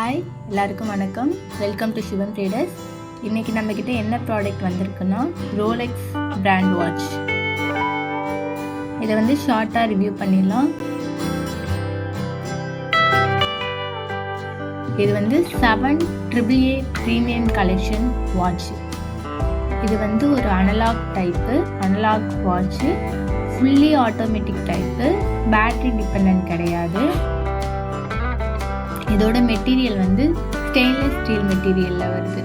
Hi எல்லாருக்கும் வணக்கம். Welcome to Shivam Traders. இன்றைக்கி நம்மக்கிட்ட என்ன ப்ராடக்ட் வந்திருக்குன்னா ரோலெக்ஸ் பிராண்ட் வாட்ச். இதை வந்து ஷார்ட்டாக ரிவ்யூ பண்ணிடலாம். இது வந்து 7AAA ப்ரீமியம் கலெக்ஷன் வாட்ச். இது வந்து ஒரு analogue watch, fully automatic type, battery depend கிடையாது. இதோட மெட்டீரியல் வந்து ஸ்டெயின்லெஸ் ஸ்டீல் மெட்டீரியலில் வருது.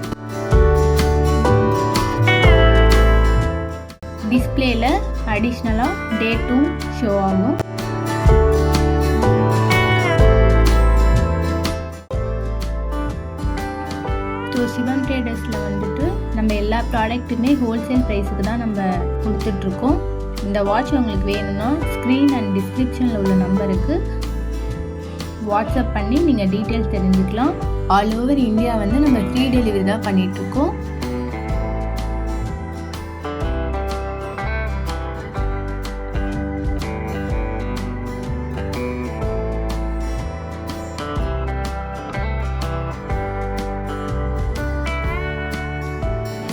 டிஸ்பிளேல அடிஷ்னலாக டேட்டும் ஷோ ஆகும். ஸோ சிவம் ட்ரேடர்ஸில் வந்துட்டு நம்ம எல்லா ப்ராடக்ட்டுமே ஹோல்சேல் ப்ரைஸுக்கு தான் நம்ம கொடுத்துட்ருக்கோம். இந்த வாட்ச் உங்களுக்கு வேணும்னா ஸ்க்ரீன் அண்ட் டிஸ்கிரிப்ஷனில் உள்ள நம்பருக்கு வாட்ஸ்அப் பண்ணி நீங்கள் டீட்டெயில்ஸ் தெரிஞ்சுக்கலாம். ஆல் ஓவர் இந்தியா வந்து நம்ம ஃப்ரீ டெலிவரி தான் பண்ணிகிட்ருக்கோம்.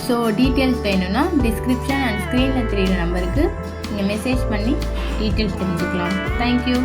ஸோ டீட்டெயில்ஸ் வேணும்னா டிஸ்கிரிப்ஷன் அண்ட் ஸ்க்ரீனில் தெரியுற நம்பருக்கு நீங்கள் மெசேஜ் பண்ணி டீட்டெயில்ஸ் தெரிஞ்சுக்கலாம். தேங்க்யூ.